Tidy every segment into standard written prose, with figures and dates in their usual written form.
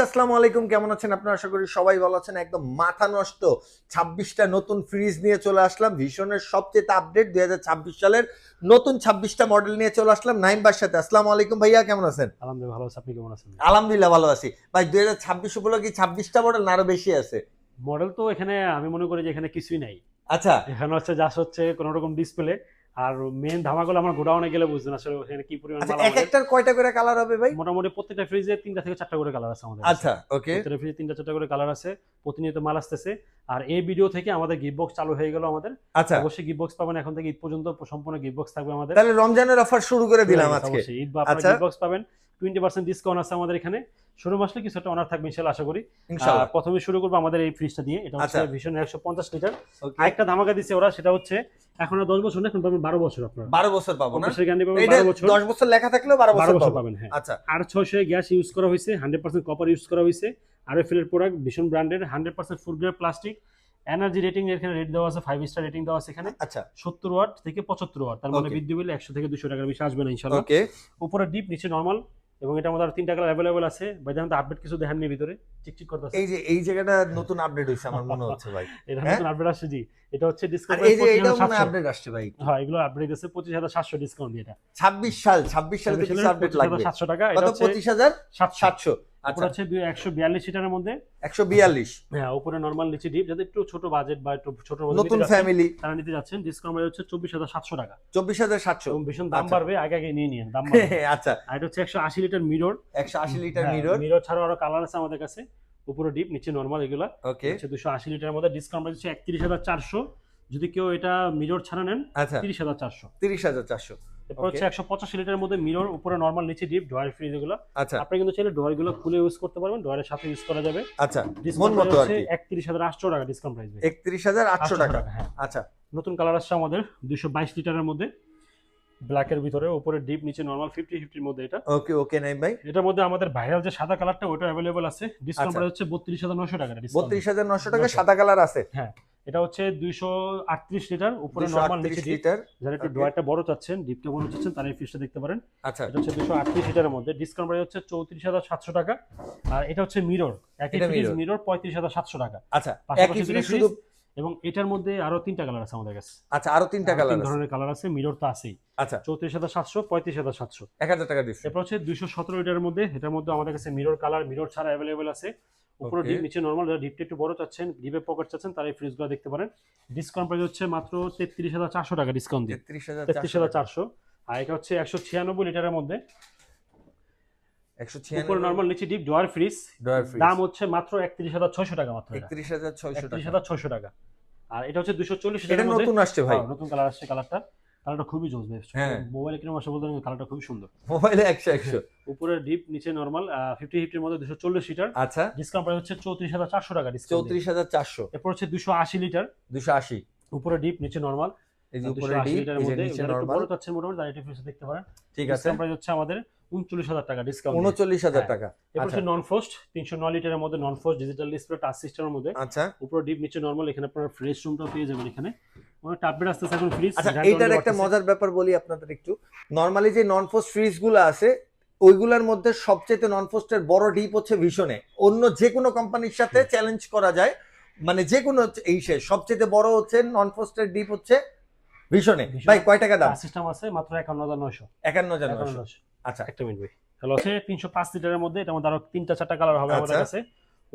আসসালামু আলাইকুম, কেমন আছেন আপনারা? আশা করি সবাই ভালো আছেন। একদম মাথা নষ্ট 26টা নতুন ফ্রিজ নিয়ে চলে আসলাম। ভীষণের সবচেয়ে আপডেট 2026 সালের নতুন 26টা মডেল নিয়ে চলে আসলাম নাইম ভাইয়ের সাথে। আসসালামু আলাইকুম ভাইয়া, কেমন আছেন? আলহামদুলিল্লাহ ভালো আছি, আপনি কেমন আছেন? আলহামদুলিল্লাহ ভালো আছি ভাই। 2026 উপলক্ষে 26টা মডেল না আরো বেশি আছে? মডেল তো এখানে আমি মনে করি যে এখানে কিছুই নাই। আচ্ছা, এখানে হচ্ছে জাস্ট হচ্ছে কোনো রকম ডিসপ্লে আর মেইন ধামাগুলো আমার গোডাউনে গেলে বুঝবেন আসলে এখানে কি পরিমাণ আচ্ছা মাল এক আমাদের। একটার কয়টা করে কালার হবে ভাই? মোটামুটি প্রত্যেকটা ফ্রিজে 3টা থেকে 4টা করে কালার আছে আমাদের কাছে। আচ্ছা, ওকে। প্রত্যেকটা ফ্রিজে 3টা 4টা করে কালার আছে, প্রতিনিয়ত মাল আসতেছে। আর এই ভিডিও থেকে আমাদের গিফট বক্স চালু হয়ে গেল আমাদের। আচ্ছা, অবশ্যই গিফট বক্স পাবেন এখন থেকে ঈদ পর্যন্ত, সম্পূর্ণ গিফট বক্স থাকবে আমাদের। তাহলে রমজানের অফার শুরু করে দিলাম আজকে। অবশ্যই ঈদ বা আপনারা আচ্ছা, গিফট বক্স পাবেন। 20% ডিসকাউন্ট আছে আমাদের এখানে। শোরুম আসলে কিছু একটা অনার থাকবে ইনশাআল্লাহ, আশা করি। ইনশাআল্লাহ। প্রথমে শুরু করব আমাদের এই ফ্রিজটা দিয়ে। এটা হচ্ছে আচ্ছা, ভিশন 150 লিটার। ওকে। আরেকটা ধামাকা দিছে ওরা, সেটা হচ্ছে এখন আর 10 বছর না, এখন পাবেন 12 বছর আপনারা। 12 বছর পাবো না? কম্প্রেসর গ্যারান্টি পাবেন এটা 12 বছর। 10 বছর লেখা থাকলেও 12 বছর 12 বছর পাবো। পাবেন, হ্যাঁ। আচ্ছা, আর 600 গ্যাস ইউজ করা হয়েছে, 100% কপার ইউজ করা হয়েছে। আরএফএল এর প্রোডাক্ট, ভিশন ব্র্যান্ডের, 100% food grade plastic. Energy rating এখানে রেট দেওয়া আছে, 5 স্টার রেটিং দেওয়া আছে এখানে। আচ্ছা, 70 ওয়াট থেকে 75 ওয়াট, তার মানে ওকে, বিদ্যুৎ বিল 100 থেকে 200 টাকার বেশি আসবে না ইনশাআল্লাহ। ওকে। উপরে ডিপ, নিচে নরমাল, এবং এটার মধ্যে আর 3টা কালার अवेलेबल আছে। ভাই দেখেন তো আপডেট কিছু দেখাননি ভিতরে, চিকচিক করতেছে। এই যে এই জায়গাটা নতুন আপডেট হইছে আমার মনে হচ্ছে ভাই। এটা হ্যাঁ? নতুন আপডেট আসছে জি। এটা হচ্ছে আর ডিসকাউন্ট এই যে এটাও মনে 25,700। আপডেট আসছে ভাই। হ্যাঁ, এগুলো আপডেট আছে 25,700 ডিসকাউন্ট দিয়ে। এটা 26 সালে তো কিছু আপডেট লাগবে। 25,700 টাকা। কত? এটা হচ্ছে 25,700। উপরে আচ্ছা, হচ্ছে 142 লিটারের মধ্যে। 142। হ্যাঁ, উপরে নরমাল, নিচে ডিপ। যাদের একটু ছোট বাজেট বা একটু ছোট মধ্যে নতুন নিতে যাচ্ছেন, ফ্যামিলি তারা নিতে যাচ্ছেন, ডিসকাউন্ট প্রাইস হচ্ছে 24,700 টাকা। 24,700। এবং ভীষণ দাম আচ্ছা। বাড়বে, আগে আগে নিয়ে নিন, দাম বাড়বে। আচ্ছা, আর এটা হচ্ছে 180 litre mirror. 180 litre mirror. Mirror ছাড়াও আরো কালার আছে আমাদের কাছে। উপরে ডিপ, নিচে নরমাল, এগুলা ওকে, হচ্ছে 280 লিটারের মধ্যে। ডিসকাউন্ট প্রাইস হচ্ছে 31,400। যদি কেউ এটা মিরর ছাড়া নেন, আচ্ছা, 30,400। 30,400। এরপর হচ্ছে 185 লিটারের মধ্যে মিরর, উপরে নরমাল, নিচে ডিপ, ডয়ার ফ্রিজ এগুলো। আচ্ছা, আপনি কিন্তু চাইলে ডয়ার গুলো খুলে ইউজ করতে পারবেন, ডয়ারের সাথে ইউজ করা যাবে। আচ্ছা, মন ডিসকাউন্ট মতো আর হচ্ছে কি। 31,800 টাকা ডিসকাউন্ট প্রাইস। 31,800 টাকা। হ্যাঁ। আচ্ছা, নতুন কালার আসছে আমাদের 222 লিটারের মধ্যে, ব্ল্যাকের ভিতরে, উপরে ডিপ, নিচে নরমাল, 50-50 এর মধ্যে এটা। ওকে, ওকে নাইম ভাই। এটার মধ্যে আমাদের ভাইরাল যে সাদা কালারটা, ওটা अवेलेबल আছে। ডিসকাউন্ট আচ্ছা, প্রাইস হচ্ছে 32,900 টাকা ডিসকাউন্ট। 32,900 টাকা সাদা কালার আছে। হ্যাঁ, এটা হচ্ছে 238 লিটার, উপরে নরমাল, নিচে 238 ডিপ। লিটার। যারা একটু ওকে, ড্রয়ারটা বড় চাচ্ছেন, ডিপটা বড় চাচ্ছেন, তারা এই ফিশটা দেখতে পারেন। আচ্ছা, এটা হচ্ছে 238 লিটারের মধ্যে, ডিসকাউন্ট প্রাইস হচ্ছে 34,700 টাকা। আর এটা হচ্ছে মিরর, একই এটা ফ্রিজ mirror। মিরর, 35,700 টাকা। আচ্ছা, পাশাপাশি একই দুটো ফ্রিজ ফ্রিজ। শুধু। এবং এটার মধ্যে আরো 3টা কালার আছে আমাদের কাছে। আচ্ছা, আরো 3টা আরো কালার 3 আছে। ধরনের কালার আছে, মিরর তো আছেই। আচ্ছা, 34,700, 35,700। 1000 টাকা দিচ্ছি। এরপর হচ্ছে 217 লিটারের মধ্যে, এটার মধ্যে আমাদের কাছে মিরর কালার, মিরর ছাড়া অ্যাভেলেবেল আছে। উপরে ওকে, ডিপ, নিচে নরমাল। যারা ডিপটা একটু বড় চাচ্ছেন, ডিপে পকেট চাচ্ছেন, তারা এই ফ্রিজগুলো দেখতে পারেন। ডিসকাউন্ট প্রাইস হচ্ছে মাত্র 33,400 টাকা ডিসকাউন্ট দিয়ে। 33,400। 33,400। আর এটা হচ্ছে 196 লিটারের মধ্যে, 196 উপরে নরমাল, নিচে deep, drawer fridge. Drawer fridge. দাম হচ্ছে মাত্র 31,600 টাকা মাত্র। 31,600 টাকা। 31,600 টাকা। আর এটা হচ্ছে 240 এটা লিটারের মধ্যে। নতুন আসছে ভাই। হ্যাঁ, নতুন কালার আসছে। কালারটা খুবই জোস বেশ। হ্যাঁ। মোবাইলে কিনে বসে বলতে কালারটা খুবই সুন্দর। মোবাইলে 100। উপরে ডিপ, নিচে নরমাল, 50-50 এর মধ্যে 240 লিটার। আচ্ছা, ডিসকাউন্ট প্রাইস হচ্ছে 34,400 টাকা ডিসকাউন্ট। 34,400। এরপর হচ্ছে 280 লিটার, 280। উপরে ডিপ, নিচে নরমাল। এই যে উপরে 280 ডিপ, লিটারের এই যে মধ্যে, নিচে যারা একটু নরমাল। বড় চাচ্ছেন মোটামুটি, তারা এটা ফ্রিজে দেখতে পারেন। ঠিক আছে, ডিসকাউন্ট প্রাইস হচ্ছে আমাদের 39,000 টাকা ডিসকাউন্ট। 39,000 টাকা। এরপর আচ্ছা, হচ্ছে নন ফ্রস্ট 309 লিটারের মধ্যে, নন ফ্রস্ট ডিজিটাল ডিসপ্লে টাচ সিস্টেমের মধ্যে। আচ্ছা, উপরে ডিপ, নিচে নরমাল। এখানে আপনারা ফ্রেশ রুমটাও পেয়ে যাবেন এখানে। অনেক আপডেট আসতেছে এখন ফ্রিজ। আচ্ছা। এইটার একটা মজার ব্যাপার বলি আপনাদের একটু। নরমালি যে নন ফোস্ট ফ্রিজ গুলো আছে, ওইগুলোর মধ্যে সবচেয়ে নন ফোস্টের বড় ডিপ হচ্ছে ভিশনে। অন্য যে কোনো কোম্পানির সাথে চ্যালেঞ্জ করা যায়, মানে যে কোনো সবচেয়ে বড় হচ্ছে নন ফোস্টের ডিপ হচ্ছে ভিশনে। ভাই কয় টাকা দাম? সিস্টেম আছে মাত্র 51,900। 51,900। আচ্ছা, একটা মিনিট ভাই। হলো হচ্ছে 305 লিটারের মধ্যে, এটার মধ্যে আরো 3টা 4টা কালার হবে আমাদের আচ্ছা। কাছে।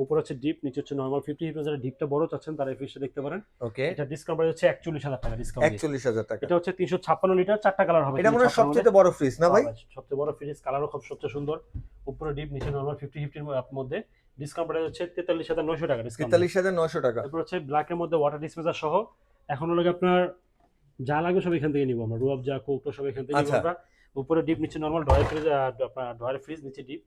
উপরে হচ্ছে ডিপ, নিচে হচ্ছে নরমাল। 50 যারা ডিপটা বড় চাচ্ছেন, তারা এই ফিশটা দেখতে পারেন। ওকে, এটা ডিসকাউন্ট প্রাইস হচ্ছে 41,000 টাকা ডিসকাউন্ট। 41,000 টাকা। এটা হচ্ছে 356 লিটার, 4টা কালার হবে। এটা মনে হয় সবচেয়ে বড় ফ্রিজ না ভাই? সবচেয়ে বড় ফ্রিজ, কালারও খুব সবচেয়ে সুন্দর। উপরে ডিপ, নিচে নরমাল, 50-50 এর মধ্যে। ডিসকাউন্ট প্রাইস হচ্ছে 43,900 টাকা ডিসকাউন্ট। 43,900 টাকা। এরপর হচ্ছে ব্ল্যাকের মধ্যে ওয়াটার ডিসপেন্সার সহ। এখন হলো আপনার যা লাগবে সব এখান থেকে নিব আমরা, রুয়াব যা কৌটো সব এখান থেকে নিব আচ্ছা। আমরা। উপরে ডিপ, নিচে নরমাল, ডয়ার ফ্রিজ, আপনার ডয়ার ফ্রিজ, নিচে ডিপ,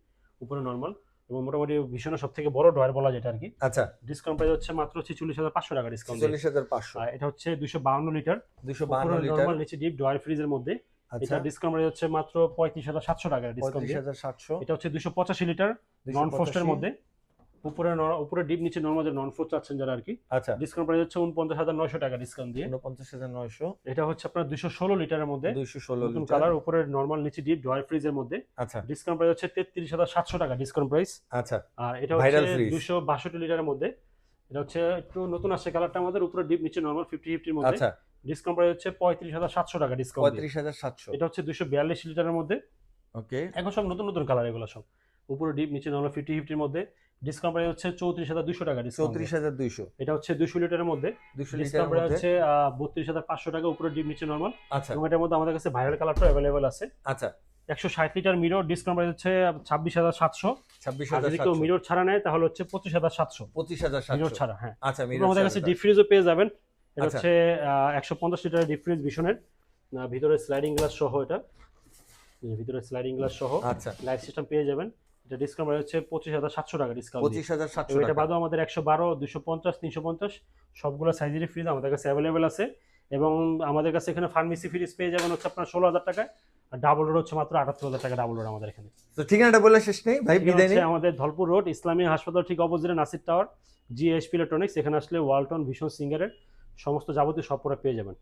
উপরে নরমাল। এবং মোটামুটি ভীষণের সব থেকে বড় ডয়ার বলা যেটা আর কি। আচ্ছা, ডিসকাউন্ট প্রাইস হচ্ছে মাত্র 46,500 টাকা ডিসকাউন্ট। 46,500। এটা হচ্ছে 252 লিটার, 252 লিটার। নরমাল, নিচে ডিপ, ডয়ার ফ্রিজের মধ্যে। আচ্ছা, এটা ডিসকাউন্ট প্রাইস হচ্ছে মাত্র 35,700 টাকা ডিসকাউন্ট। 35,700। এটা হচ্ছে 285 লিটার, নন ফ্রস্টের মধ্যে। উপরে ডিপ নিচে নরমাল যে নন ফ্লোর চাচ্ছেন যারা আর কি, আচ্ছা ডিসকাউন্ট প্রাইস হচ্ছে 49,900 টাকা ডিসকাউন্ট দিয়ে। 49,900, এটা হচ্ছে আপনার 216 লিটারের মধ্যে 216 নতুন লিটার। কালার, উপরে নরমাল নিচে ডিপ ড্রয়ার ফ্রিজের মধ্যে, আচ্ছা ডিসকাউন্ট প্রাইস হচ্ছে 33,700 টাকা ডিসকাউন্ট প্রাইস। আচ্ছা আর এটা Viral হচ্ছে fridge। 262 লিটারের মধ্যে, এটা হচ্ছে একটু নতুন আসছে কালারটা আমাদের, উপরে ডিপ নিচে নরমাল 50-50 এর মধ্যে, আচ্ছা ডিসকাউন্ট প্রাইস হচ্ছে 35,700 টাকা ডিসকাউন্ট দিয়ে। 35,700। এটা হচ্ছে 242 লিটারের মধ্যে, ওকে এখন সব নতুন নতুন কালার এগুলো সব, উপরে ডিপ নিচে নরমাল 50-50 এর মধ্যে, ডিসকাউন্ট প্রাইস হচ্ছে 34,200 টাকা ডিসকাউন্ট। 34,200। এটা হচ্ছে 200 লিটারের মধ্যে, 200 ডিসকাউন্ট লিটারের প্রাইস মধ্যে। হচ্ছে 32,500 টাকা, উপরে ডিপ নিচে নরমাল। আচ্ছা এবং এটার মধ্যে আমাদের কাছে ভাইরাল কালারটা অ্যাভেলেবল আছে। আচ্ছা 160 লিটার মিরর, ডিসকাউন্ট প্রাইস হচ্ছে 26,700। আর যদি কেউ 26,700, মিরর ছাড়া নেয় তাহলে হচ্ছে 25,700 মিরর 25,700। ছাড়া। হ্যাঁ, আচ্ছা তারপর মিরর আমাদের কাছে ডিপ ফ্রিজও পেয়ে যাবেন। এটা আচ্ছা। হচ্ছে 150 লিটারের ডিপ ফ্রিজ ভীষণের, ভিতরে স্লাইডিং গ্লাস সহ, এটা ভিতরে স্লাইডিং গ্লাস সহ আচ্ছা লাইট সিস্টেম পেয়ে যাবেন। এটা ডিসকাউন্ট প্রাইস হচ্ছে 25,700 টাকা ডিসকাউন্ট। 25,700 এটা টাকা। বাদেও আমাদের 112, 250, 350 সবগুলো সাইজেরই ফ্রিজ আমাদের কাছে অ্যাভেলেবেল আছে। এবং আমাদের কাছে এখানে ফার্মেসি ফ্রিজ পেয়ে যাবেন হচ্ছে আপনার 16,000 টাকায়, আর ডাবল রোড হচ্ছে মাত্র 78,000 টাকা ডাবল রোড আমাদের এখানে। তো ঠিকানাটা বলে শেষ নেই ভাই, এটা বিদায় হচ্ছে নেই। আমাদের ধলপুর রোড ইসলামী হাসপাতাল ঠিক অপোজিটে নাসির টাওয়ার, জিএসপি ইলেকট্রনিক্স। এখানে আসলে ওয়ালটন, ভীষণ, সিঙ্গারের সমস্ত যাবতীয় সব প্রোডাক্ট পেয়ে যাবেন।